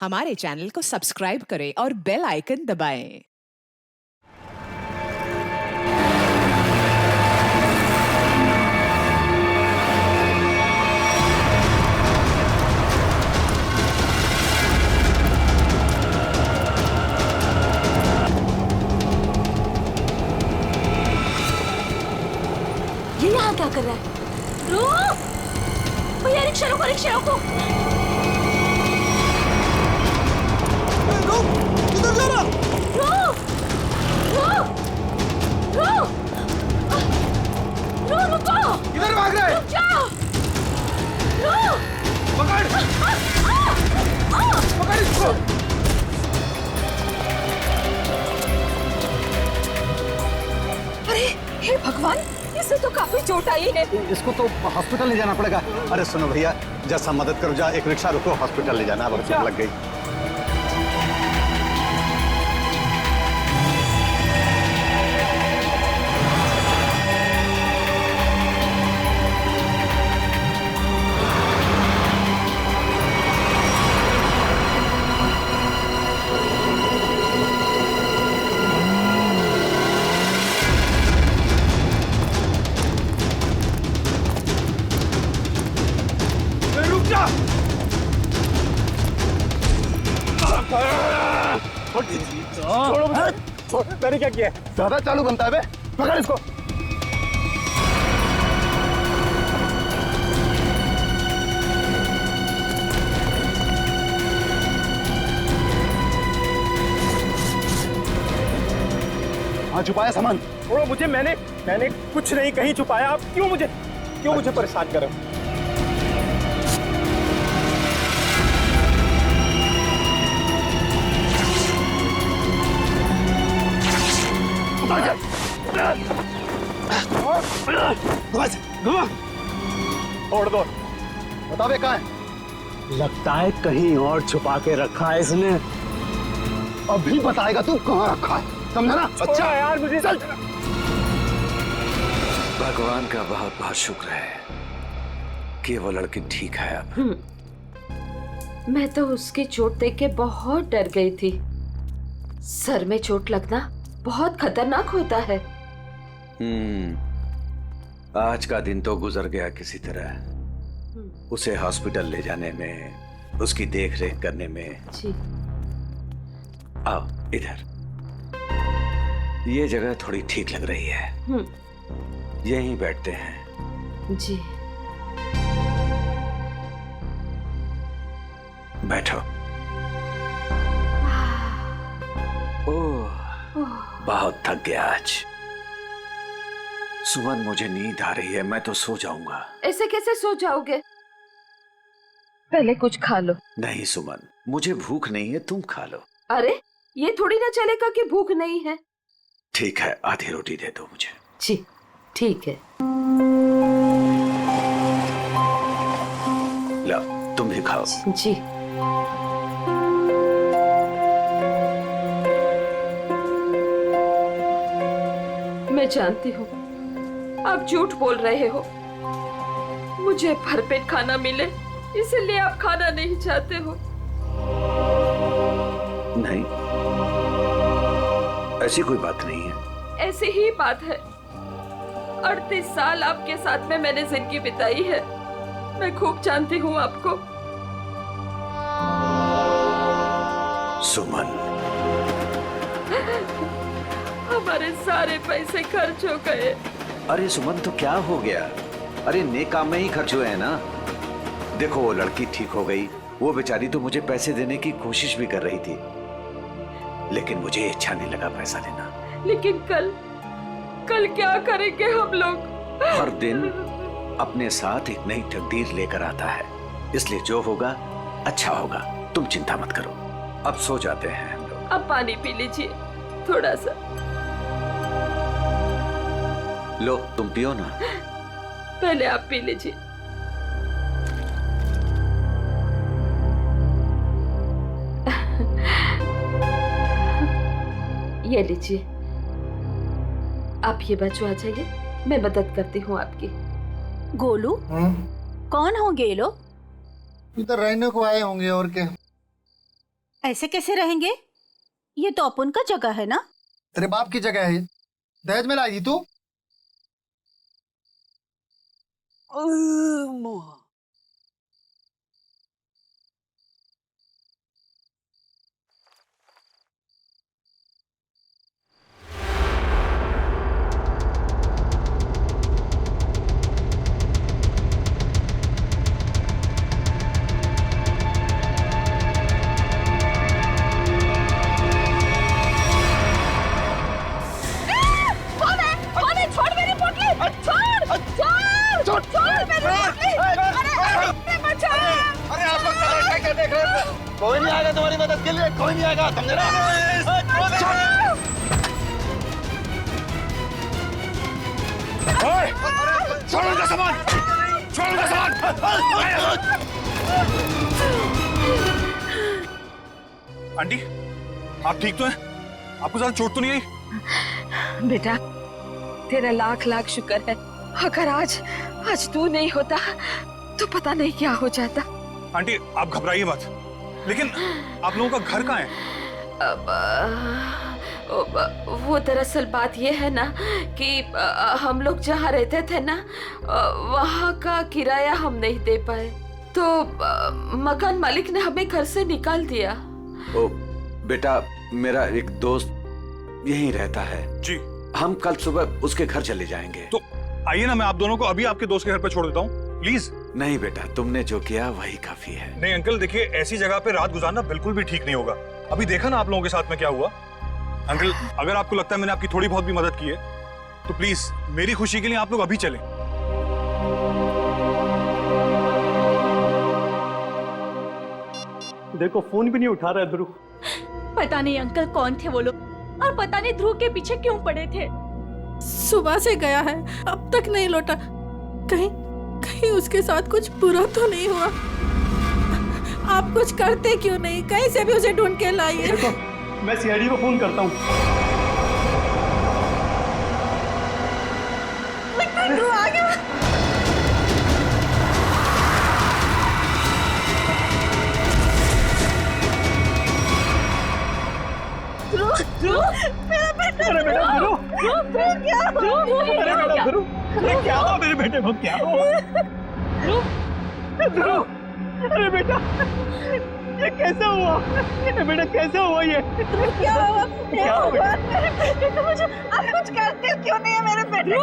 हमारे चैनल को सब्सक्राइब करें और बेल आइकन दबाएं। ये यहाँ क्या कर रहा है? रुक! भैया रिक्शा रोको, रिक्शा रोको! किधर जा रहा? रुक! रुक! रुक! रुको! किधर भाग रहा है? रुक जाओ! रुक! पकड़! पकड़ इसको! अरे हे भगवान, इसे तो काफी चोट आई है। इसको तो हॉस्पिटल ले जाना पड़ेगा। अरे सुनो भैया, जैसा मदद करो, जा एक रिक्शा रुको, हॉस्पिटल ले जाना। अब चोट लग गई। रुक जा! छोड़ो मुझे। छोड़, मैंने क्या किया? ज्यादा चालू बनता है बे। पकड़ इसको। हाँ, छुपाया सामान। छोड़ो मुझे, मैंने कुछ नहीं कहीं छुपाया। आप क्यों मुझे परेशान कर रहे हो? छोड़ दो। बता बे, कहाँ है? लगता है कहीं और छुपा के रखा है इसने। अभी बताएगा तू कहाँ रखा है, समझा ना? अच्छा यार, मुझे चल। भगवान का बहुत बहुत शुक्र है कि वो लड़की ठीक है अब। मैं तो उसकी चोट देख के बहुत डर गई थी। सर में चोट लगना बहुत खतरनाक होता है। आज का दिन तो गुजर गया किसी तरह। उसे हॉस्पिटल ले जाने में, उसकी देख रेख करने में। जी। आओ इधर, ये जगह थोड़ी ठीक लग रही है। यहीं बैठते हैं। जी। बैठो। ओह, बहुत थक गया आज। सुमन, मुझे नींद आ रही है, मैं तो सो जाऊंगा। ऐसे कैसे सो जाओगे? पहले कुछ खा लो। नहीं सुमन, मुझे भूख नहीं है, तुम खा लो। अरे ये थोड़ी ना चलेगा कि भूख नहीं है। ठीक है, आधी रोटी दे दो मुझे। जी ठीक है। लो, तुम भी खाओ। जी। मैं जानती हूँ आप झूठ बोल रहे हो। मुझे भरपेट खाना मिले इसलिए आप खाना नहीं चाहते हो। नहीं, ऐसी कोई बात नहीं है। ऐसी ही बात है। 38 साल आपके साथ में मैंने जिंदगी बिताई है। मैं खूब जानती हूँ आपको। सुमन, हमारे सारे पैसे खर्च हो गए। अरे सुमन, तो क्या हो गया? अरे नेक काम में ही खर्च हुए हैं ना। देखो, वो लड़की ठीक हो गई। वो बेचारी तो मुझे पैसे देने की कोशिश भी कर रही थी, लेकिन मुझे अच्छा नहीं लगा पैसा लेना। लेकिन कल क्या करेंगे हम लोग? हर दिन अपने साथ एक नई तकदीर लेकर आता है, इसलिए जो होगा अच्छा होगा। तुम चिंता मत करो, अब सो जाते हैं हम लोग। अब पानी पी लीजिए थोड़ा सा। लो, तुम पियो ना। पहले आप पी लीजिए। ये लीजिए। आप ये बच्चों आ जाइए, मैं मदद करती हूँ आपकी। गोलू, कौन होंगे ये लोग? इधर रहने को आए होंगे और क्या। ऐसे कैसे रहेंगे? ये तो अपन का जगह है ना। तेरे बाप की जगह है, दहेज में लाई थी तू। अरे आप लोग क्या देख रहे हैं? कोई नहीं आएगा तुम्हारी मदद के लिए, कोई नहीं आएगा, समझे ना? छोड़ उनका सामान, छोड़ उनका सामान। आंटी, आप ठीक तो हैं? आपको ज्यादा चोट तो नहीं आई? बेटा, तेरा लाख लाख शुक्र है। अगर आज तू नहीं होता तो पता नहीं क्या हो जाता। आंटी, आप घबराइए मत। लेकिन आप लोगों का घर कहाँ है? वो दरअसल बात ये है ना कि हम लोग जहाँ रहते थे ना, वहाँ का किराया हम नहीं दे पाए, तो मकान मालिक ने हमें घर से निकाल दिया। ओ बेटा, मेरा एक दोस्त यहीं रहता है जी। हम कल सुबह उसके घर चले जाएंगे। तो आइए ना, मैं आप दोनों को अभी आपके दोस्त के घर पर छोड़ देता हूँ, प्लीज। नहीं बेटा, तुमने जो किया वही काफी है। नहीं अंकल, देखिए ऐसी जगह पे रात गुजारना बिल्कुल भी ठीक नहीं होगा। अभी देखा ना आप लोगों के साथ में क्या हुआ। अंकल, अगर आपको लगता है मैंने आपकी थोड़ी बहुत भी मदद की है तो प्लीज मेरी खुशी के लिए आप लोग अभी चलें। देखो फोन भी नहीं उठा रहा है ध्रुव। पता नहीं अंकल कौन थे वो लोग, और पता नहीं ध्रुव के पीछे क्यों पड़े थे। सुबह से गया है, अब तक नहीं लौटा। कहीं कहीं उसके साथ कुछ बुरा तो नहीं हुआ? आप कुछ करते क्यों नहीं? कहीं से भी उसे ढूंढ के लाइए। देखो, मैं सीआईडी को फोन करता हूँ। ध्रुव आ गया। अरे बेटा ध्रुव, अरे क्या हुआ मेरे बेटे को? क्या हुआ ध्रुव? अरे बेटा, ये कैसे हुआ? ये बेटा कैसे हुआ? ये क्या हुआ? क्या हुआ मेरे बेटे को? मुझे आप कुछ करते क्यों नहीं है मेरे बेटे को?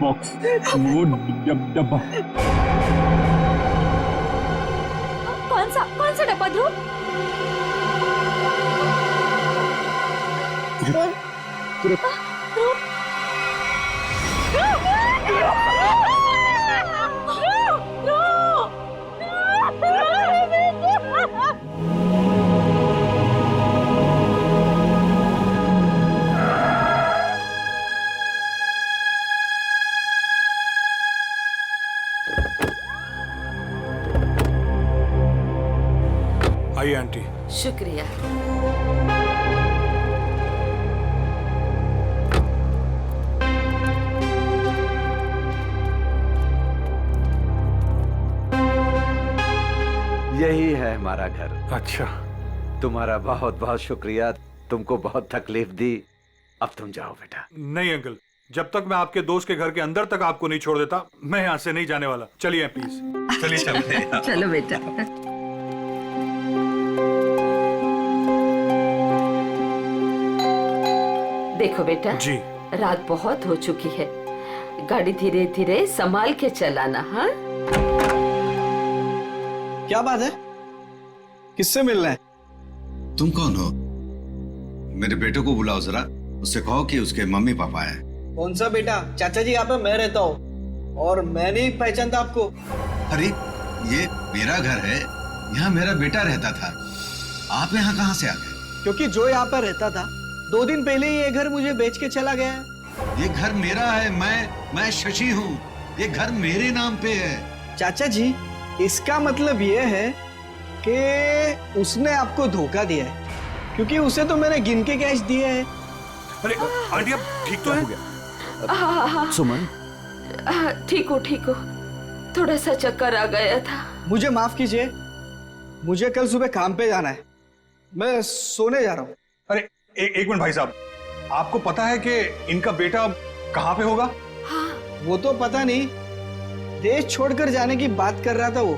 बॉक्स, वो डब्बा। कौन सा डब्बा ध्रुव? आइए आंटी। शुक्रिया। यही है हमारा घर। अच्छा, तुम्हारा बहुत बहुत शुक्रिया, तुमको बहुत तकलीफ दी। अब तुम जाओ बेटा। नहीं अंकल, जब तक मैं आपके दोस्त के घर के अंदर तक आपको नहीं छोड़ देता, मैं यहाँ से नहीं जाने वाला। चलिए प्लीज, चलिए चलते। चलो बेटा। देखो बेटा जी। रात बहुत हो चुकी है, गाड़ी धीरे धीरे संभाल के चलाना। हाँ, क्या बात है? किससे मिलना है? तुम कौन हो? मेरे बेटे को बुलाओ जरा, उससे कहो कि उसके मम्मी पापा है। कौन सा बेटा? चाचा जी यहाँ पे मैं रहता हूँ और मैं नहीं पहचानता आपको। अरे ये मेरा घर है, यहाँ मेरा बेटा रहता था। आप यहाँ कहाँ से आ गए? क्योंकि जो यहाँ पर रहता था 2 दिन पहले ही ये घर मुझे बेच के चला गया है। ये घर मेरा है, मैं शशि हूँ। ये घर मेरे नाम पे है। चाचा जी, इसका मतलब ये है कि उसने आपको धोखा दिया है, क्योंकि उसे तो मैंने गिन के कैश दिए हैं। अरे आंटी, आप ठीक तो हैं? हाँ, सुमन, ठीक हो, थोड़ा सा चक्कर आ गया था। मुझे माफ कीजिए, मुझे कल सुबह काम पे जाना है, मैं सोने जा रहा हूँ। अरे एक मिनट भाई साहब, आपको पता है कि इनका बेटा कहाँ पे होगा? वो तो पता नहीं, देश छोड़कर जाने की बात कर रहा था वो।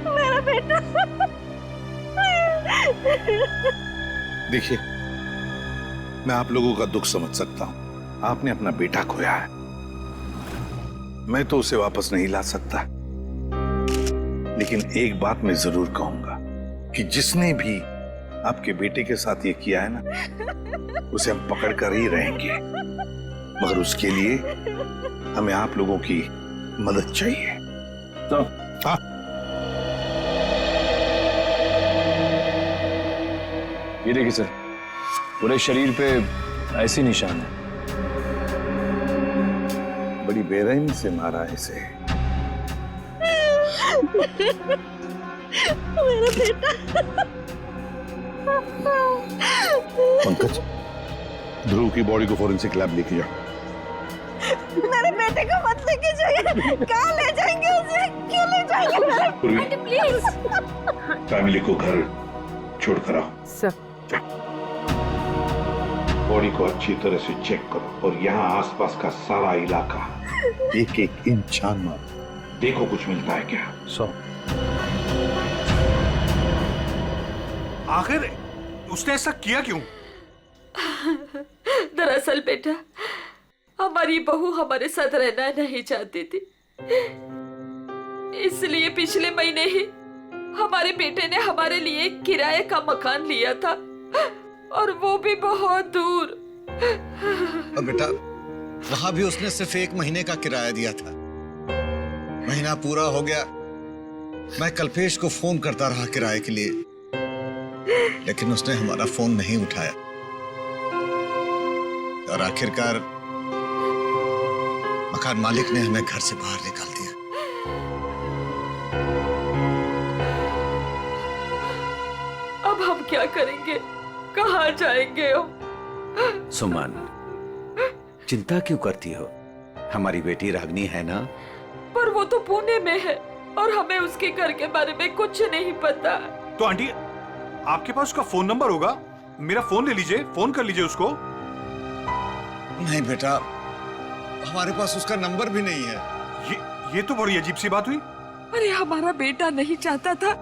मेरा बेटा। देखिए, मैं आप लोगों का दुख समझ सकता हूं। आपने अपना बेटा खोया है, मैं तो उसे वापस नहीं ला सकता, लेकिन एक बात मैं जरूर कहूंगा कि जिसने भी आपके बेटे के साथ ये किया है ना, उसे हम पकड़ कर ही रहेंगे, मगर उसके लिए हमें आप लोगों की मदद चाहिए। तो हाँ, ये देखिए सर, पूरे शरीर पे ऐसी निशान है। बड़ी बेरहमी से मारा है इसे। मेरा बेटा। पंकज, ध्रुव की बॉडी को फॉरेंसिक लैब लेके जाओ। मेरे बेटे को मत लेके जाइए। कहाँ ले जाएंगे उसे? क्यों ले जाएंगे? प्लीज। फैमिली को घर छोड़ कर आओ। सर बॉडी को अच्छी तरह से चेक करो और यहाँ आसपास का सारा इलाका एक एक इंच छान मारो, देखो कुछ मिलता है क्या। आखिर उसने ऐसा किया क्यों? दरअसल बेटा, हमारी बहू हमारे साथ रहना नहीं चाहती थी, इसलिए पिछले महीने ही हमारे बेटे ने हमारे लिए किराए का मकान लिया था, और वो भी बहुत दूर। और बेटा, वहां भी उसने सिर्फ 1 महीने का किराया दिया था। महीना पूरा हो गया, मैं कल्पेश को फोन करता रहा किराए के लिए, लेकिन उसने हमारा फोन नहीं उठाया, और आखिरकार मकान मालिक ने हमें घर से बाहर निकाल दिया। अब हम क्या करेंगे? कहाँ जाएंगे हम? सुमन, चिंता क्यों करती हो? हमारी बेटी रागनी है ना? पर वो तो पुणे में है और हमें उसके घर के बारे में कुछ नहीं पता। तो आंटी, आपके पास उसका फोन नंबर होगा, मेरा फोन ले लीजिए, फोन कर लीजिए उसको। नहीं बेटा, हमारे पास उसका नंबर भी नहीं है। ये तो बड़ी अजीब सी बात हुई। अरे हमारा बेटा नहीं चाहता था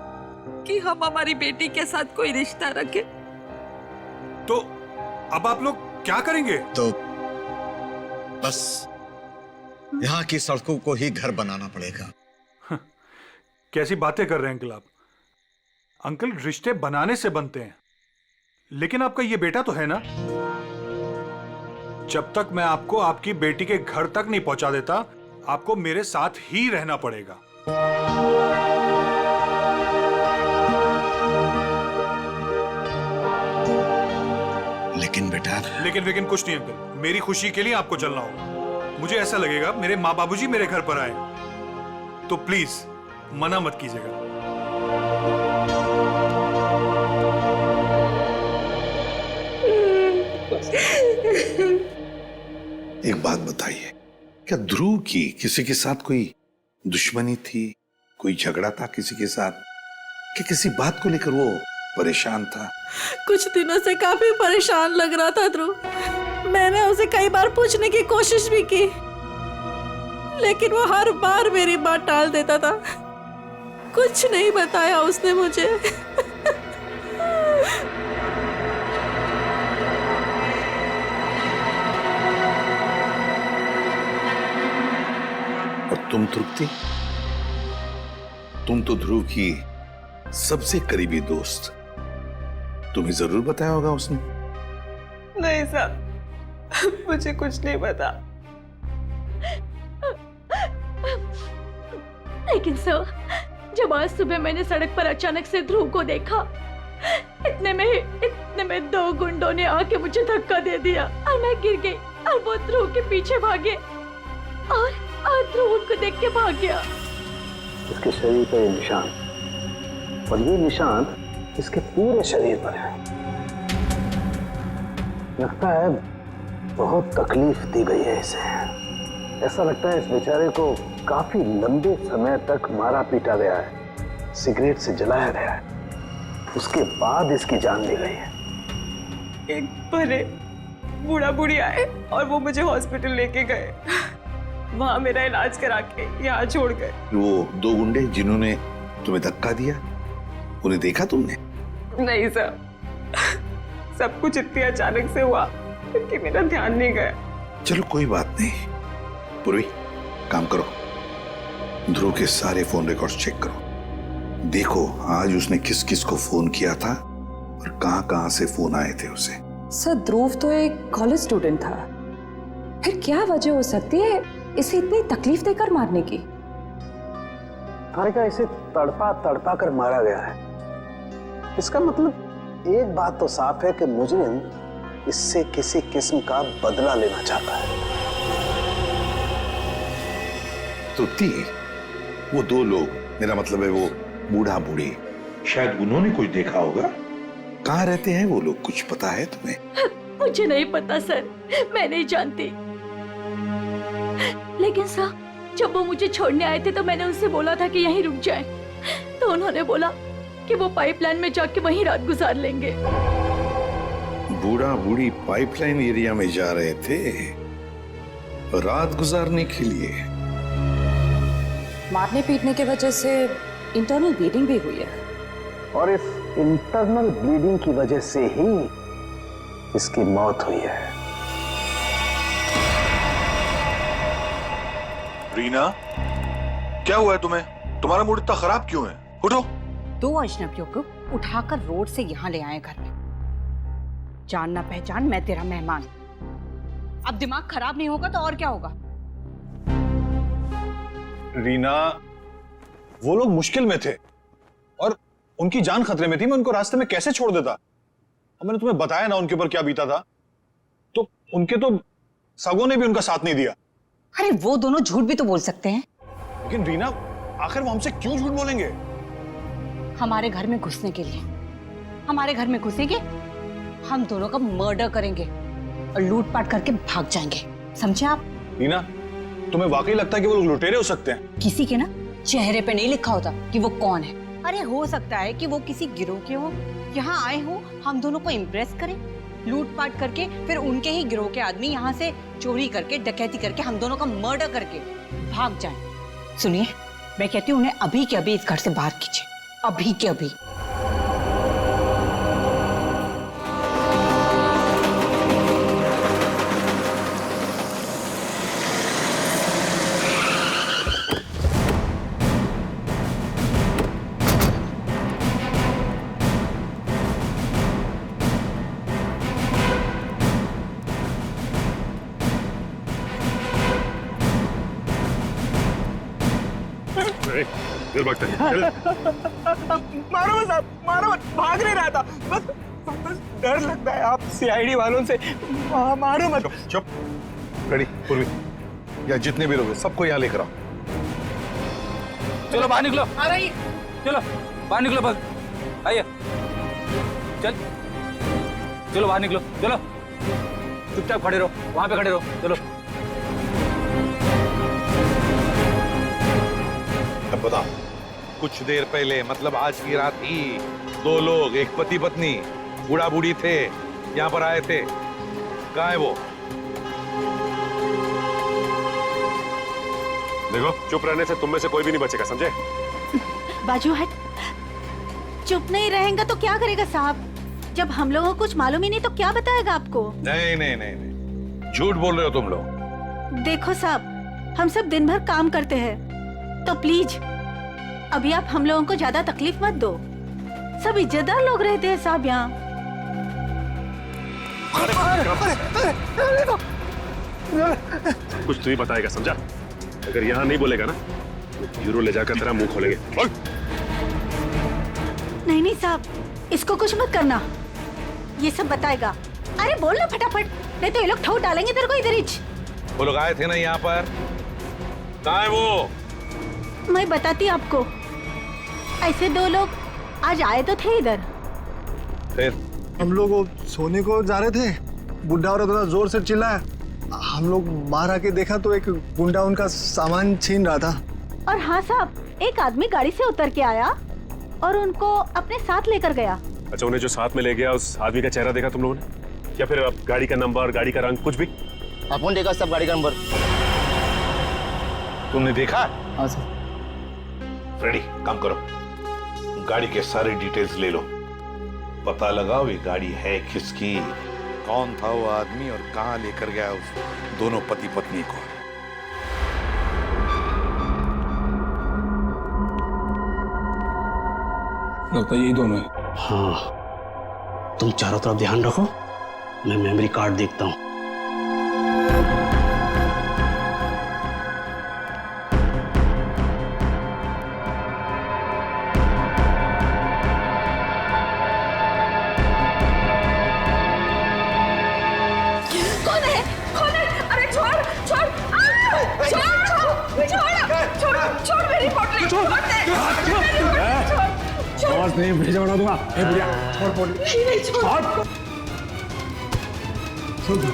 कि हम हमारी बेटी के साथ कोई रिश्ता रखें। तो अब आप लोग क्या करेंगे? तो बस यहाँ की सड़कों को ही घर बनाना पड़ेगा। कैसी बातें कर रहे हैं अंकल आप? अंकल, रिश्ते बनाने से बनते हैं, लेकिन आपका ये बेटा तो है ना? जब तक मैं आपको आपकी बेटी के घर तक नहीं पहुंचा देता, आपको मेरे साथ ही रहना पड़ेगा। लेकिन बेटा, लेकिन कुछ नहीं अंकल, मेरी खुशी के लिए आपको चलना होगा। मुझे ऐसा लगेगा मेरे माँ बाबूजी मेरे घर पर आए, तो प्लीज मना मत कीजिएगा। एक बात बताइए, क्या ध्रुव की किसी के साथ कोई दुश्मनी थी? कोई झगड़ा था किसी के साथ? कि किसी बात को लेकर वो परेशान था? कुछ दिनों से काफी परेशान लग रहा था ध्रुव। मैंने उसे कई बार पूछने की कोशिश भी की, लेकिन वो हर बार मेरी बात टाल देता था। कुछ नहीं बताया उसने मुझे। और तुम तृप्ति, तुम तो ध्रुव की सबसे करीबी दोस्त, तुम्हें जरूर बताया होगा उसने। नहीं साहब, मुझे कुछ नहीं पता। लेकिन सर, जब आज सुबह मैंने सड़क पर अचानक से ध्रुव को देखा, इतने में 2 गुंडों ने आके मुझे धक्का दे दिया और मैं गिर गई, और वो ध्रुव के पीछे भागे और ध्रुव उनको देख के भाग गया। इसके शरीर पर ये निशान, और ये निशान इसके पूरे शरीर पर है। लगता है बहुत तकलीफ दी गई है इसे। ऐसा लगता है इस बेचारे को काफी लंबे समय तक मारा पीटा गया है, सिगरेट से जलाया गया है, उसके बाद इसकी जान ली गई है। एक भले बूढ़ा बूढ़ी आए और वो मुझे हॉस्पिटल लेके गए, वहां मेरा इलाज करा के यहाँ छोड़ गए। वो 2 गुंडे जिन्होंने तुम्हें धक्का दिया, उन्हें देखा तुमने? नहीं सर, सब कुछ इतनी अचानक से हुआ कि मेरा ध्यान नहीं गया। चलो कोई बात नहीं। पूर्वी, काम करो, ध्रुव के सारे फोन रिकॉर्ड्स चेक करो, देखो आज उसने किस किस को फोन किया था और कहां से फोन आए थे उसे। सर ध्रुव तो एक कॉलेज स्टूडेंट था, फिर क्या वजह हो सकती है इसे इतनी तकलीफ देकर मारने की? हारिका, इसे तड़पा तड़पा कर मारा गया है। इसका मतलब एक बात तो साफ है कि मुजरिम इससे किसी किस्म का बदला लेना चाहता है। तो वो 2 लोग, मेरा मतलब है वो बूढ़ा बूढ़ी, शायद उन्होंने कुछ देखा होगा। कहाँ रहते हैं वो लोग, कुछ पता है तुम्हें? मुझे नहीं पता सर, मैं नहीं जानती। लेकिन सर, जब वो मुझे छोड़ने आए थे तो मैंने उनसे बोला था कि यहीं रुक जाएं, तो उन्होंने बोला कि वो पाइपलाइन में जाके वहीं रात गुजार लेंगे। बूढ़ा बूढ़ी पाइपलाइन एरिया में जा रहे थे रात गुजारने के लिए। मारने पीटने की वजह से इंटरनल ब्लीडिंग भी हुई है, और इस इंटरनल ब्लीडिंग की वजह से ही इसकी मौत हुई है। रीना, क्या हुआ है तुम्हें? तुम्हारा मूड इतना खराब क्यों है? उठो। 2 अजनबियों को उठाकर रोड से यहाँ ले आए घर में। जान ना पहचान, मैं तेरा मेहमान। अब दिमाग खराब नहीं होगा तो और क्या होगा? रीना, वो लोग मुश्किल में थे और उनकी जान खतरे में थी, मैं उनको रास्ते में कैसे छोड़ देता? और मैंने तुम्हें बताया ना उनके ऊपर क्या बीता था, तो उनके तो सगों ने भी उनका साथ नहीं दिया। अरे वो दोनों झूठ भी तो बोल सकते हैं। लेकिन रीना, आखिर वो हमसे क्यों झूठ बोलेंगे? हमारे घर में घुसने के लिए, हमारे घर में घुसेंगे, हम दोनों का मर्डर करेंगे और लूटपाट करके भाग जाएंगे, समझे आप? रीना, तुम्हें वाकई लगता है कि वो लोग लुटेरे हो सकते हैं? किसी के ना चेहरे पे नहीं लिखा होता कि वो कौन है। अरे हो सकता है कि वो किसी गिरोह के हो, यहाँ आए हो हम दोनों को इम्प्रेस करें, लूटपाट करके फिर उनके ही गिरोह के आदमी यहाँ से चोरी करके, डकैती करके, हम दोनों का मर्डर करके भाग जाएं। सुनिए, मैं कहती हूँ उन्हें अभी के अभी इस घर से बाहर कीजिए, अभी के अभी। चल भागते हैं। मारो मत साहब, मारो मत, भाग नहीं रहा था, बस डर लगता है आप सीआईडी वालों से। मारो मत। चुप। रेडी, पूर्वी, या जितने भी लोग हैं सबको यहाँ लेकर आओ। चलो बाहर निकलो। आ रही, चलो बाहर निकलो, बस आइए, चलो बाहर निकलो, चलो चुपचाप खड़े रहो, वहां पे खड़े रहो, चलो। अब बताओ, कुछ देर पहले, मतलब आज की रात ही 2 लोग, एक पति पत्नी, बूढ़ा बूढ़ी थे, यहाँ पर आए थे। कहाँ है वो? देखो, चुप रहने से तुम में से कोई भी नहीं बचेगा, समझे? बाजू हट। चुप नहीं रहेगा तो क्या करेगा साहब? जब हम लोगों को कुछ मालूम ही नहीं तो क्या बताएगा आपको? नहीं नहीं नहीं नहीं, झूठ बोल रहे हो तुम लोग। देखो साहब, हम सब दिन भर काम करते हैं, तो प्लीज अभी आप हम लोगों को ज्यादा तकलीफ मत दो। सब इज्जतदार लोग रहते हैं साहब यहाँ। कुछ तू ही बताएगा, समझा? अगर यहाँ नहीं बोलेगा ना तो ब्यूरो ले जाकर तेरा मुंह खोलेंगे। बोल। नहीं नहीं साहब, इसको कुछ मत करना, ये सब बताएगा। अरे बोल ना फटाफट, नहीं तो ये लोग ठोक डालेंगे तेरे को इधर ही। वो लोग आए थे ना यहाँ पर, कहाँ है वो? मैं बताती आपको, ऐसे 2 लोग आज आए तो थे इधर। फिर हम लोग सोने को जा रहे थे, बुढ़ा औरत थोड़ा जोर से चिल्लाया। हम लोग बाहर आके देखा तो एक गुंडा उनका सामान छीन रहा था। और हाँ साहब, एक आदमी गाड़ी से उतर के आया और उनको अपने साथ लेकर गया। अच्छा, उन्हें जो साथ में ले गया उस आदमी का चेहरा देखा तुम लोगों ने, या फिर अब गाड़ी का नंबर, गाड़ी का रंग, कुछ भी? अपन देखा सब गाड़ी का नंबर। तुमने देखा? हाँ सर। फ्रेडी, काम करो, गाड़ी के सारे डिटेल्स ले लो, पता लगाओ ये गाड़ी है किसकी, कौन था वो आदमी और कहां लेकर गया उस दोनों पति पत्नी को। लगता है यही दोनों है। हाँ, तुम चारों तरफ ध्यान रखो, मैं मेमोरी कार्ड देखता हूँ। कौन है? कौन है? अरे छोड़ छोड़ छोड़ छोड़ मेरी पोटली, छोड़ दे। आवाज नहीं, भेजा बना दूंगा। ए बुढ़िया, छोड़ पोटली। नहीं छोड़। छोड़ दे।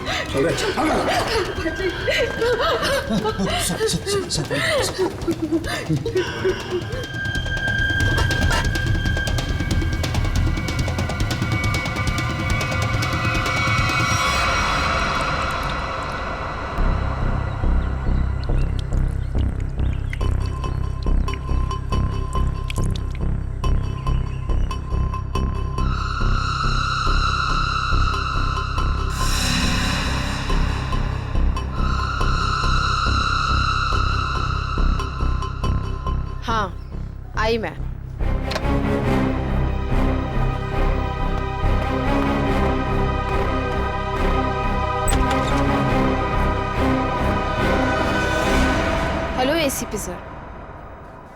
हाँ, आई मैं। हेलो एसीपी सर,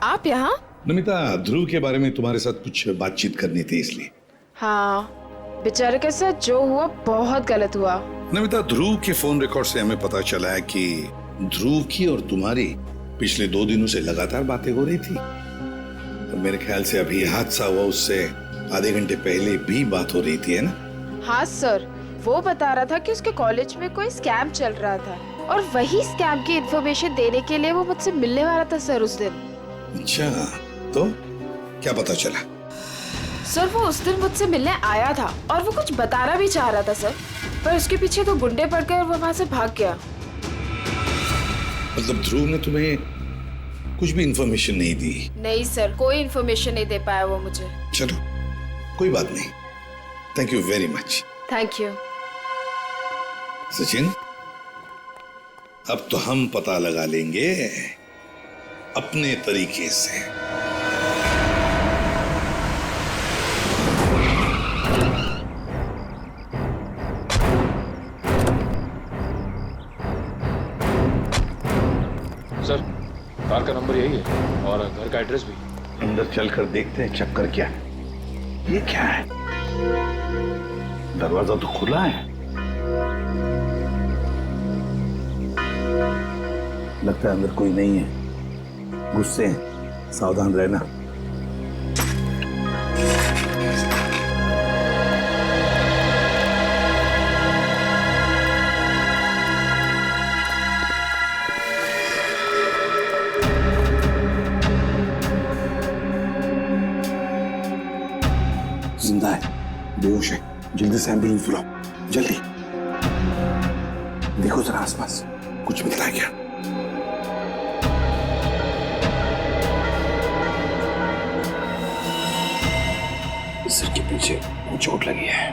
आप यहाँ? नमिता, ध्रुव के बारे में तुम्हारे साथ कुछ बातचीत करनी थी इसलिए। हाँ, बेचारे के साथ जो हुआ बहुत गलत हुआ। नमिता, ध्रुव के फोन रिकॉर्ड से हमें पता चला है कि ध्रुव की और तुम्हारी पिछले 2 दिनों से लगातार बातें हो रही थी। और मेरे ख्याल से अभी हादसा हुआ उससे आधे घंटे पहले भी बात हो रही थी, है ना? हाँ सर, वो बता रहा था कि उसके कॉलेज में कोई स्कैम चल रहा था और वही स्कैम की इन्फॉर्मेशन देने के लिए वो मुझसे मिलने वाला था सर उस दिन। अच्छा, तो क्या पता चला? सर वो उस दिन मुझसे मिलने आया था और वो कुछ बताना भी चाह रहा था सर, पर उसके पीछे 2 गुंडे पड़ गए और वो वहाँ से भाग गया। मतलब ध्रुव ने तुम्हें कुछ भी इंफॉर्मेशन नहीं दी? नहीं सर, कोई इन्फॉर्मेशन नहीं दे पाया वो मुझे। चलो, कोई बात नहीं, thank you very much. Thank you. Sachin, अब तो हम पता लगा लेंगे अपने तरीके से। सर, कार का नंबर यही है और घर का एड्रेस भी। अंदर चलकर देखते हैं चक्कर क्या है। ये क्या है? दरवाजा तो खुला है। लगता है अंदर कोई नहीं है। गुस्से हैं, सावधान रहना। जिंदा है, बेहोश है। जल्दी से एम्बुलेंस बुलाओ, जल्दी। देखो जरा आसपास कुछ मिलता है क्या? सिर के पीछे चोट लगी है।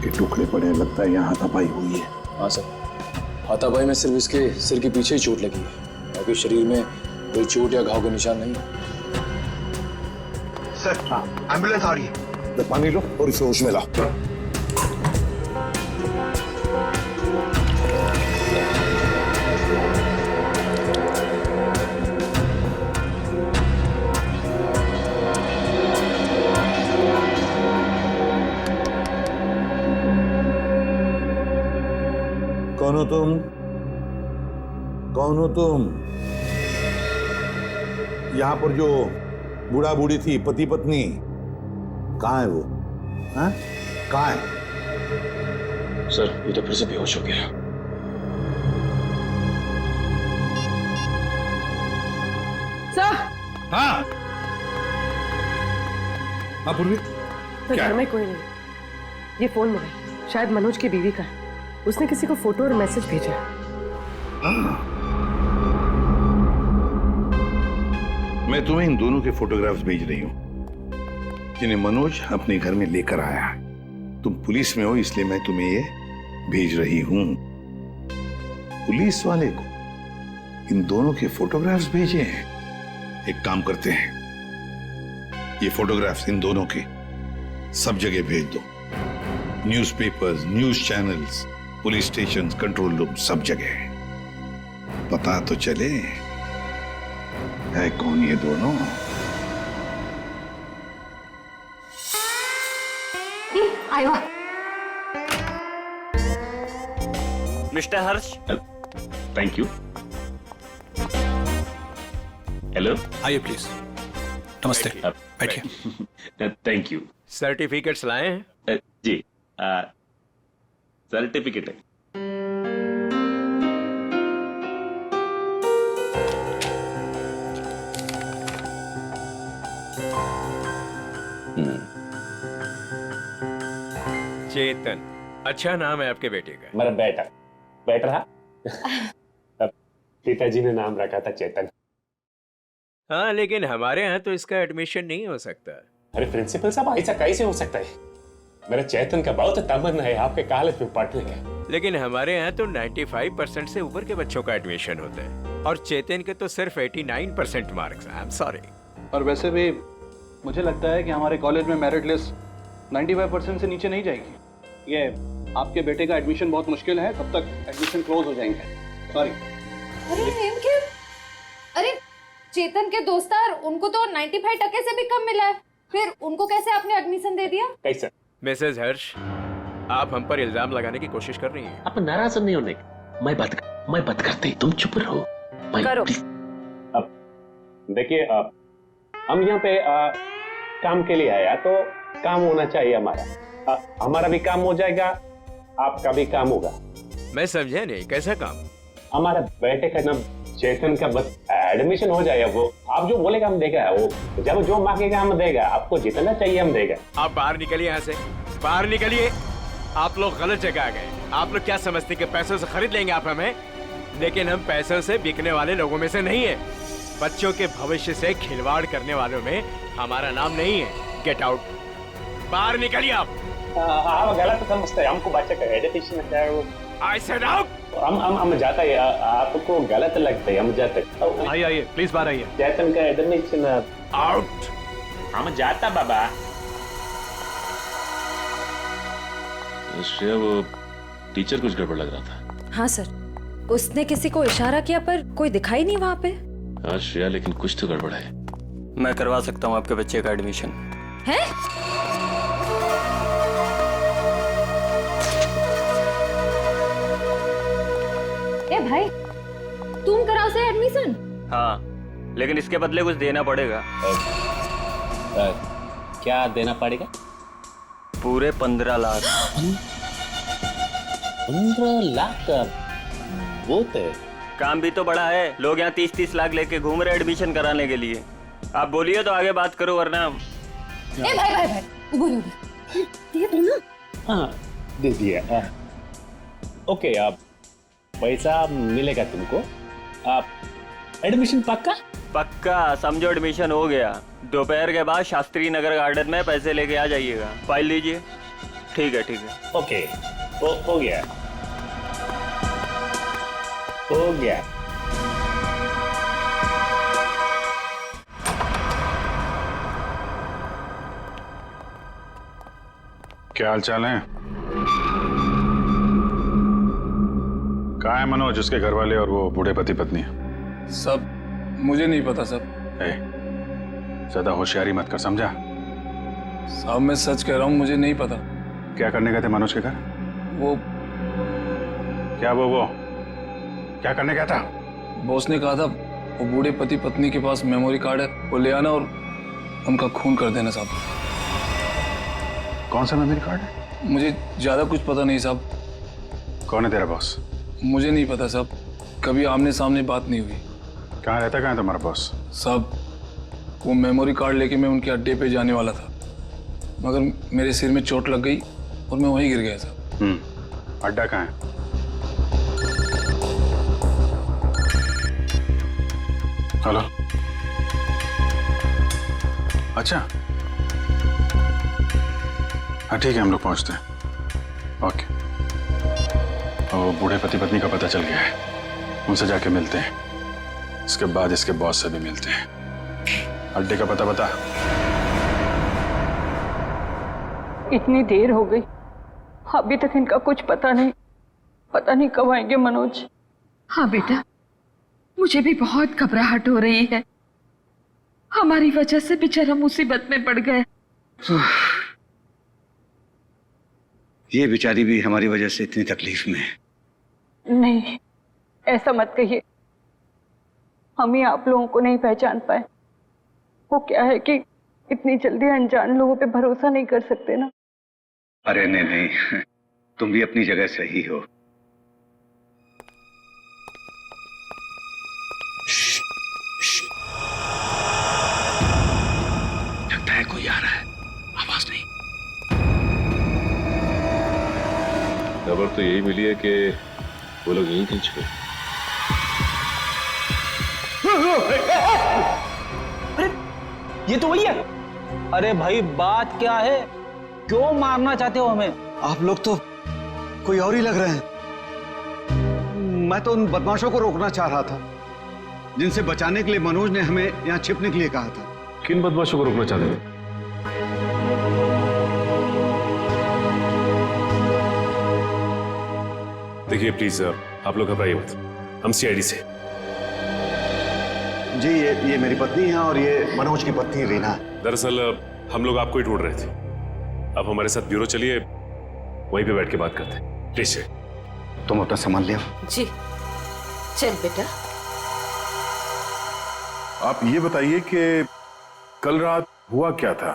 के टुकड़े पड़े, लगता है यहाँ हाथापाई हुई है। हाँ सर, हाथापाई में सिर्फ इसके सिर के पीछे ही चोट लगी है, बाकी शरीर में कोई चोट या घाव का निशान नहीं है। सर, एम्बुलेंस आ रही है। पानी लो और इसे होश में लाओ। कौन हो तुम? कौन हो तुम? यहाँ पर जो बूढ़ा बूढ़ी थी, पति पत्नी, कहाँ है वो? हाँ? कहाँ है? सर ये तो फिर से बेहोश हो गया। सर। हाँ हाँ पूर्वी, घर में कोई नहीं। ये फोन मिला, शायद मनोज की बीवी का है। उसने किसी को फोटो और मैसेज भेजा है। मैं तुम्हें इन दोनों के फोटोग्राफ्स भेज रही हूं जिन्हें मनोज अपने घर में लेकर आया है। तुम पुलिस में हो इसलिए मैं तुम्हें ये भेज रही हूं। पुलिस वाले को इन दोनों के फोटोग्राफ्स भेजे हैं। एक काम करते हैं, ये फोटोग्राफ्स इन दोनों के सब जगह भेज दो। Newspapers, news channels, police station, control room, सब जगह। पता तो चले है कौन ये दोनों। आयो। Mister Harsh. Thank you. Hello, आइए प्लीज। नमस्ते, बैठिए। Thank you. सर्टिफिकेट्स लाए हैं? जी, सर्टिफिकेट है। चेतन, अच्छा नाम है आपके बेटे का। मेरा बेटा रहा। पिताजी ने नाम रखा था चेतन। हाँ, लेकिन हमारे यहाँ तो इसका एडमिशन नहीं हो सकता। अरे प्रिंसिपल साहब, ऐसा कैसे हो सकता है? मेरा चेतन का बहुत तमन्ना है आपके कॉलेज में पढ़ने का। लेकिन हमारे यहाँ तो 95% से ऊपर के बच्चों का एडमिशन होता है और चेतन के तो सिर्फ 89% मार्क्स। I am sorry. और वैसे भी मुझे लगता है कि हमारे कॉलेज में मेरिट लिस्ट 95% से नीचे नहीं जाएगी। ये आपके बेटे का एडमिशन बहुत मुश्किल है, तब तक एडमिशन क्लोज हो जाएंगे। सॉरी। अरे चेतन के दोस्तार, उनको तो 95% से भी कम मिला है, फिर उनको कैसे आपने एडमिशन दे दिया? कैसे? मिसेज हर्ष, आप हम पर इल्जाम लगाने की कोशिश कर रही हैं। आप नाराज नहीं होने। मैं बात करते, तुम चुप रहो। करो। अब देखिए, हम यहाँ पे काम के लिए आया तो काम होना चाहिए हमारा। हमारा भी काम हो जाएगा, आपका भी काम होगा। मैं समझा नहीं, कैसा काम? हमारा बेटे का नाम चेतन का एडमिशन हो जाएगा। वो आप जो बोलेगा हम देगा, वो जब जो मांगेगा हम देगा। आपको जितना चाहिए हम देगा। आप बाहर निकलिए यहाँ से, बाहर निकलिए। आप लोग गलत जगह आ गए। आप लोग क्या समझते कि पैसों से खरीद लेंगे आप हमें? लेकिन हम पैसों से बिकने वाले लोगों में से नहीं है। बच्चों के भविष्य से खिलवाड़ करने वालों में हमारा नाम नहीं है। गेट आउट, बाहर निकलिए आप। आप गलत समझते हैं, हमको बच्चे का एजुकेशन है वो। I said out। हम जाता है, आपको गलत लगता है, हम जाते। आइए प्लीज बाहर आइए। चेतन का एडमिशन आउट। हम जाता बाबा। श्रेया, वो टीचर कुछ गड़बड़ लग रहा था। हाँ सर, उसने किसी को इशारा किया पर कोई दिखाई नहीं वहाँ पे। हाँ श्रेया, लेकिन कुछ तो गड़बड़ है। मैं करवा सकता हूँ आपके बच्चे का एडमिशन। है? ए भाई, तुम कराओ से एडमिशन? हाँ, लेकिन इसके बदले कुछ देना पड़ेगा। क्या देना पड़ेगा? पूरे 15 लाख। 15 लाख का बहुत है। काम भी तो बड़ा है। लोग यहाँ 30-30 लाख लेके घूम रहे एडमिशन कराने के लिए। आप बोलिए तो आगे बात करो, वरना। ए भाई, उबर दे दो ना। हाँ, दे दिया। ओके, आप पैसा मिलेगा तुमको। आप एडमिशन पक्का समझो, एडमिशन हो गया। दोपहर के बाद शास्त्री नगर गार्डन में पैसे लेके आ जाइएगा। फाइल लीजिए। ठीक है। ओके, हो गया। क्या हाल चाल है? कहाँ है मनोज, उसके घर वाले और वो बूढ़े पति पत्नी? सब मुझे नहीं पता सब। ज्यादा होशियारी मत कर, समझा? साहब मैं सच कह रहा हूँ, मुझे नहीं पता। क्या करने गए थे मनोज के घर? वो क्या करने गया था? बॉस ने कहा था वो बूढ़े पति पत्नी के पास मेमोरी कार्ड है, वो ले आना और उनका खून कर देना साहब। कौन सा मेमोरी कार्ड है? मुझे ज्यादा कुछ पता नहीं साहब। कौन है तेरा बॉस? मुझे नहीं पता साहब, कभी आमने सामने बात नहीं हुई। कहाँ रहता, कहाँ है तुम्हारा बॉस? साहब वो मेमोरी कार्ड लेके मैं उनके अड्डे पे जाने वाला था, मगर मेरे सिर में चोट लग गई और मैं वहीं गिर गया साहब। अड्डा कहाँ है? हेलो, अच्छा हाँ ठीक है, हम लोग पहुंचते हैं। ओके। और बूढ़े पति पत्नी का पता चल गया है, उनसे जाके मिलते हैं, इसके बाद इसके बॉस से भी मिलते हैं। अड्डे का पता बता। इतनी देर हो गई, अभी तक इनका कुछ पता नहीं कब आएंगे मनोज। हाँ बेटा, मुझे भी बहुत घबराहट हो रही है। हमारी वजह से बेचारा मुसीबत में पड़ गए। ये बेचारी भी हमारी वजह से इतनी तकलीफ में है। नहीं, ऐसा मत कहिए, हम ही आप लोगों को नहीं पहचान पाए। वो क्या है कि इतनी जल्दी अनजान लोगों पे भरोसा नहीं कर सकते ना। अरे नहीं नहीं, तुम भी अपनी जगह सही हो। लगता है कोई आ रहा है, आवाज नहीं। खबर तो यही मिली है कि वो लोग यहीं कहीं छुपे। अरे ये तो वही है। अरे भाई बात क्या है, क्यों मारना चाहते हो हमें? आप लोग तो कोई और ही लग रहे हैं। मैं तो उन बदमाशों को रोकना चाह रहा था जिनसे बचाने के लिए मनोज ने हमें यहाँ छिपने के लिए कहा था। किन बदमाशों को रोकना चाहते थे? देखिए प्लीज आप लोग घबराइए मत, हम सीआईडी से। जी ये मेरी पत्नी है और ये मनोज की पत्नी रीना है। दरअसल हम लोग आपको ही ढूंढ रहे थे। आप हमारे साथ ब्यूरो चलिए, वहीं पे बैठ के बात करते हैं। प्लीज तुम अपना सामान ले आओ। जी चल बेटा। आप ये बताइए कि कल रात हुआ क्या था?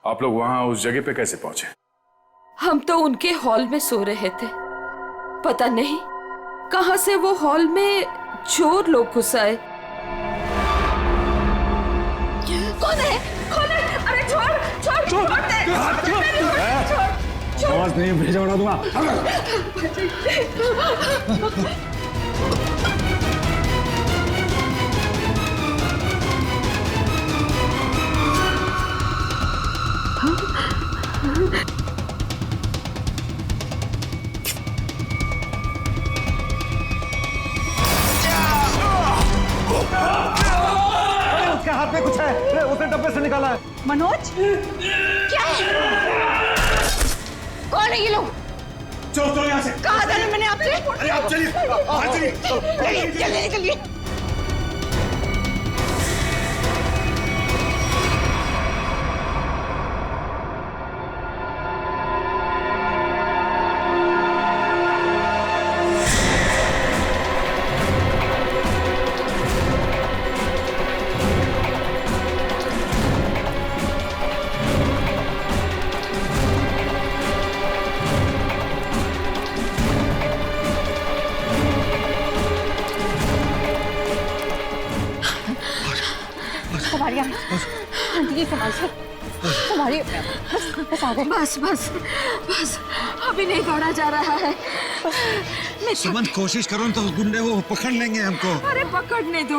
आप लोग वहां उस जगह पे कैसे पहुंचे? हम तो उनके हॉल में सो रहे थे, पता नहीं कहां से वो हॉल में चोर लोग घुस आए। कौन है? अरे छोड़ दे। आवाज नहीं, भेजा उड़ा दूंगा। उसके हाथ में कुछ है, उसने डब्बे से निकाला है। मनोज क्या है? कौन है ये लोग? चलो यहाँ से। कहा था ना मैंने आपसे? अरे आप चलिए, चलिए निकलिए। बस अभी नहीं दौड़ा जा रहा है। सुमन कोशिश करो तो गुंडे वो पकड़ लेंगे हमको। अरे पकड़ने दो,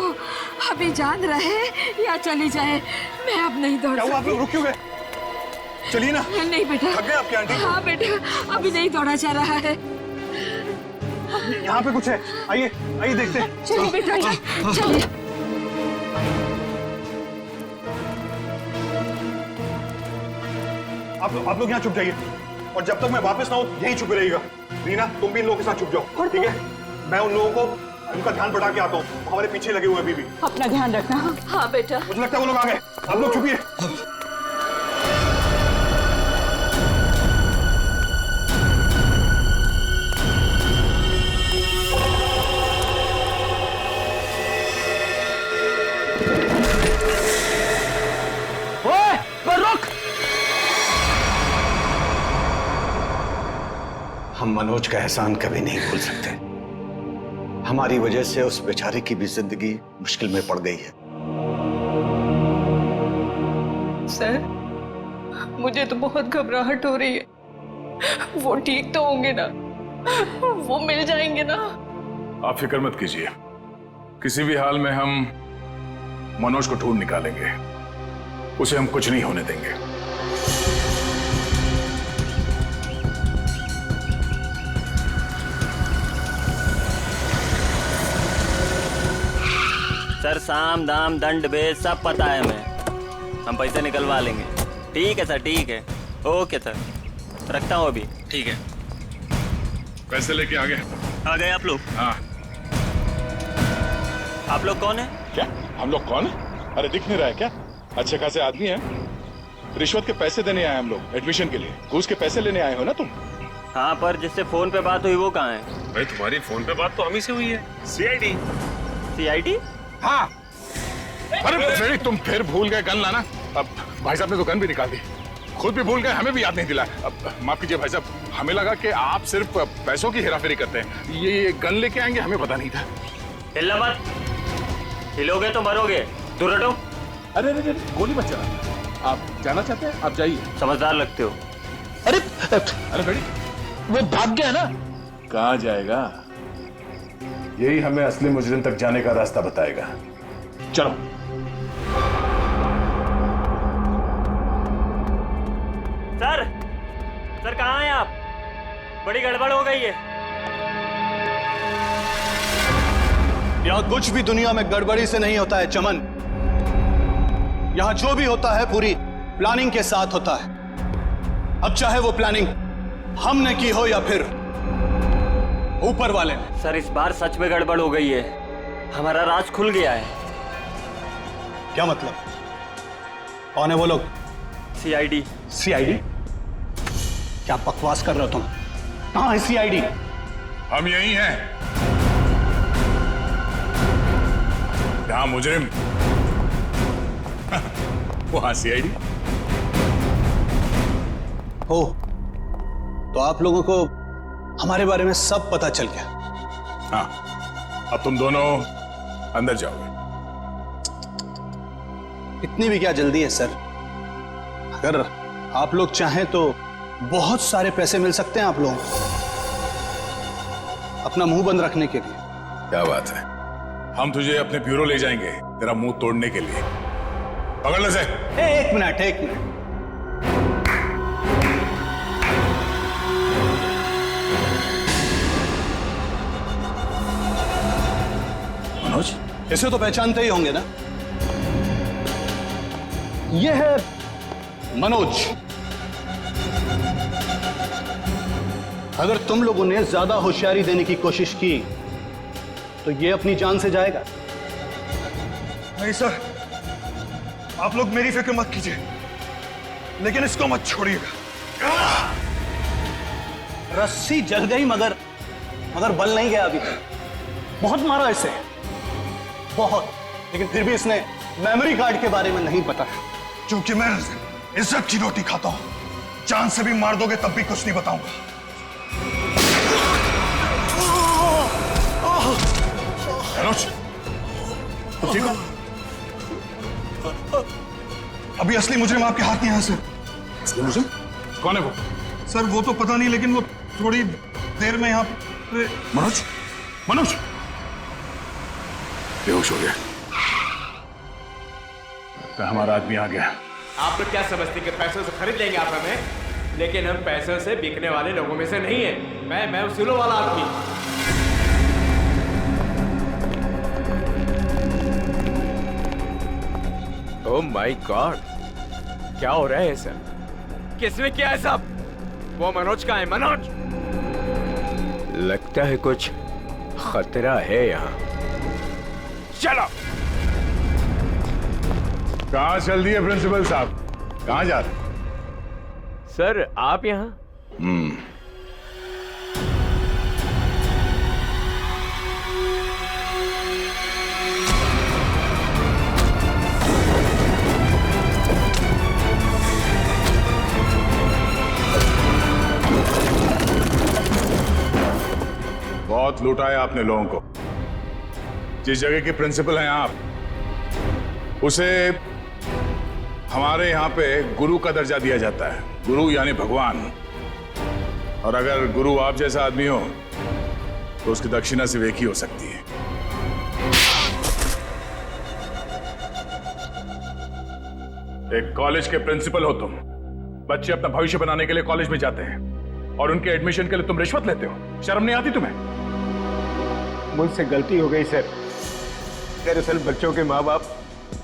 अभी जान रहे या चली जाए, मैं अब नहीं दौड़ सकती। आप लोग रुक क्यों गए? चलिए ना। नहीं बेटा। थक गए आपकी आंटी? हाँ बेटा, अभी नहीं दौड़ा जा रहा है। यहाँ पे कुछ है, आइए देखते हैं। चलिए बेटा, चलिए। आप लोग यहाँ छुप जाइए और जब तक मैं वापस ना आऊं यहीं छुपे रहिएगा। रीना तुम भी इन लोगों के साथ छुप जाओ, ठीक है? मैं उन लोगों को उनका ध्यान बढ़ा के आता हूँ, हमारे पीछे लगे हुए अभी भी। अपना ध्यान रखना। हाँ बेटा। मुझे लगता है वो लोग आ गए, आप लोग छुपिए। हम मनोज का एहसान कभी नहीं भूल सकते। हमारी वजह से उस बेचारे की भी जिंदगी मुश्किल में पड़ गई है। सर, मुझे तो बहुत घबराहट हो रही है। वो ठीक तो होंगे ना? वो मिल जाएंगे ना? आप फिक्र मत कीजिए, किसी भी हाल में हम मनोज को ढूंढ निकालेंगे। उसे हम कुछ नहीं होने देंगे। सर, साम दाम दंड भेद सब पता है हमें। हम पैसे निकलवा लेंगे। ठीक है सर, ठीक है। ओके सर, रखता हूँ अभी। ठीक है, पैसे लेके आ गए आप लोग? हाँ। आप लोग कौन है? क्या हम लोग कौन है? अरे दिख नहीं रहा है क्या? अच्छे खासे आदमी हैं। रिश्वत के पैसे देने आए हम लोग, एडमिशन के लिए। घूस के पैसे लेने आए हो ना तुम? हाँ, पर जिससे फोन पे बात हुई वो कहाँ है? भाई तुम्हारी फोन पे बात तो हम ही से हुई है। सीआईडी। सीआईडी? हाँ। अरे फ्रेडी, तुम फिर भूल गए गन लाना। अब भाई साहब ने तो गन भी निकाल दी, खुद भी भूल गए, हमें भी याद नहीं दिला। अब माफ कीजिए भाई साहब, हमें लगा कि आप सिर्फ पैसों की हेराफेरी करते हैं। ये गन लेके आएंगे, हमें पता नहीं था। हिलना मत, हिलोगे तो मरोगे। दूर हटो। अरे अरे गोली मत चला। आप जाना चाहते हैं? आप जाइए। समझदार लगते हो। अरे अरे फ्रेडी, वो भाग गया ना। कहाँ जाएगा? यही हमें असली मुजरिम तक जाने का रास्ता बताएगा। चलो। सर, सर कहाँ हैं आप? बड़ी गड़बड़ हो गई है। यहाँ कुछ भी दुनिया में गड़बड़ी से नहीं होता है चमन। यहाँ जो भी होता है पूरी प्लानिंग के साथ होता है। अब चाहे वो प्लानिंग हमने की हो या फिर ऊपर वाले ने। सर, इस बार सच में गड़बड़ हो गई है। हमारा राज खुल गया है। क्या मतलब? कौन है वो लोग? सीआईडी। सीआईडी? क्या बकवास कर रहे हो तुम? कहाँ है सीआईडी? हम यही हैं। जहां मुजरिम वहां सीआईडी। हो तो आप लोगों को हमारे बारे में सब पता चल गया। हाँ, अब तुम दोनों अंदर जाओगे। इतनी भी क्या जल्दी है सर? अगर आप लोग चाहें तो बहुत सारे पैसे मिल सकते हैं आप लोगों को, अपना मुंह बंद रखने के लिए। क्या बात है, हम तुझे अपने ब्यूरो ले जाएंगे तेरा मुंह तोड़ने के लिए। पकड़ ले से। एक मिनट, एक मिनट। मनोज, इसे तो पहचानते ही होंगे ना? यह है मनोज। अगर तुम लोगों ने ज्यादा होशियारी देने की कोशिश की तो ये अपनी जान से जाएगा। नहीं सर, आप लोग मेरी फिक्र मत कीजिए, लेकिन इसको मत छोड़िएगा। रस्सी जल गई मगर बल नहीं गया अभी तक। बहुत मारा इसे, बहुत, लेकिन फिर भी इसने मेमोरी कार्ड के बारे में नहीं पता। क्योंकि मैं इज्जत की रोटी खाता हूं, जान से भी मार दोगे तब भी कुछ नहीं बताऊंगा। मनोज, तुम ठीक हो? अभी असली मुजरिम आपके हाथ में है सर। असली मुजरिम? कौन है वो? सर वो तो पता नहीं, लेकिन वो थोड़ी देर में यहाँ पे। मनोज, मनोज बेहोश हो गया। तो हमारा आदमी आ गया। आप लोग क्या समझते हैं कि पैसों से खरीद लेंगे आप हमें? लेकिन हम पैसों से बिकने वाले लोगों में से नहीं है। मैं उसूलों वाला आदमी। ओह माय गॉड, क्या हो रहा है सर? किसने किया है सब? वो मनोज का है। मनोज, लगता है कुछ खतरा है यहाँ। चलो। कहाँ चल दिए प्रिंसिपल साहब? कहाँ जा रहे? सर आप यहाँ? बहुत लुटाया आपने लोगों को। जिस जगह के प्रिंसिपल हैं आप, उसे हमारे यहाँ पे गुरु का दर्जा दिया जाता है। गुरु यानी भगवान। और अगर गुरु आप जैसा आदमी हो तो उसकी दक्षिणा सिर्फ एक ही हो सकती है। एक कॉलेज के प्रिंसिपल हो तुम। बच्चे अपना भविष्य बनाने के लिए कॉलेज में जाते हैं और उनके एडमिशन के लिए तुम रिश्वत लेते हो। शर्म नहीं आती तुम्हें? मुझसे गलती हो गई सर। दरअसल बच्चों के माँ बाप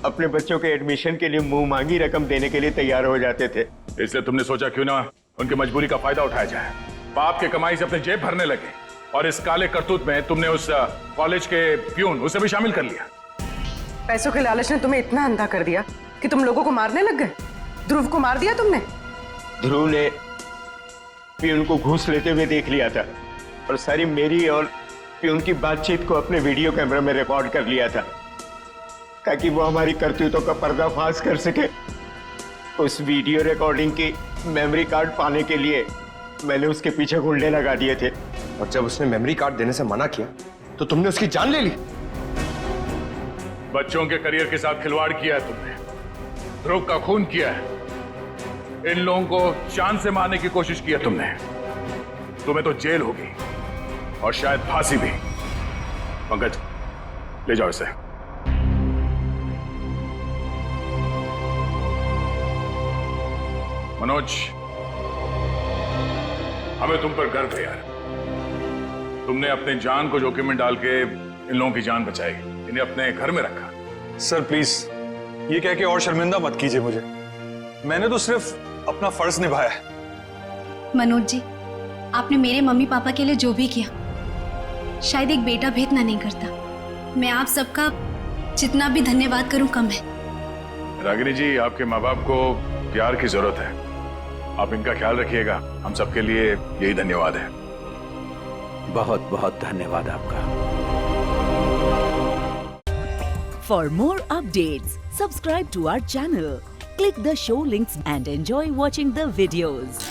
अपने बच्चों के एडमिशन के लिए मुंह मांगी रकम देने के लिए तैयार हो जाते थे। इसलिए तुमने सोचा क्यों ना उनकी मजबूरी का फायदा उठाया जाए। बाप के कमाई से अपने जेब भरने लगे और इस काले करतूत में तुमने उस कॉलेज के प्यून उसे भी शामिल कर लिया। पैसों के लालच ने तुम्हें इतना अंधा कर दिया कि तुम लोगों को मारने लग गए। ध्रुव को मार दिया तुमने। ध्रुव ने प्यून को घूस लेते हुए देख लिया था और सारी मेरी और प्यून की बातचीत को अपने वीडियो कैमरा में रिकॉर्ड कर लिया था ताकि वो हमारी करतूतों का पर्दाफाश कर सके। उस वीडियो रिकॉर्डिंग की मेमोरी कार्ड पाने के लिए मैंने उसके पीछे गुंडे लगा दिए थे। और जब उसने मेमोरी कार्ड देने से मना किया तो तुमने उसकी जान ले ली। बच्चों के करियर के साथ खिलवाड़ किया है तुमने। ध्रुव का खून किया है। इन लोगों को जान से मारने की कोशिश की है तुमने। तुम्हें तो जेल होगी और शायद फांसी भी। पंकज, ले जाओ इसे। मनोज, हमें तुम पर गर्व है यार। तुमने अपने जान को जोखिम में डाल के इन लोगों की जान बचाई, इन्हें अपने घर में रखा। सर प्लीज ये कह के और शर्मिंदा मत कीजिए मुझे। मैंने तो सिर्फ अपना फर्ज निभाया है। मनोज जी, आपने मेरे मम्मी पापा के लिए जो भी किया, शायद एक बेटा भी इतना नहीं करता। मैं आप सबका जितना भी धन्यवाद करूं कम है। रागिनी जी, आपके माँ बाप को प्यार की जरूरत है। आप इनका ख्याल रखिएगा। हम सबके लिए यही धन्यवाद है। बहुत बहुत धन्यवाद आपका। For more updates, subscribe to our channel, click the show links and enjoy watching the videos.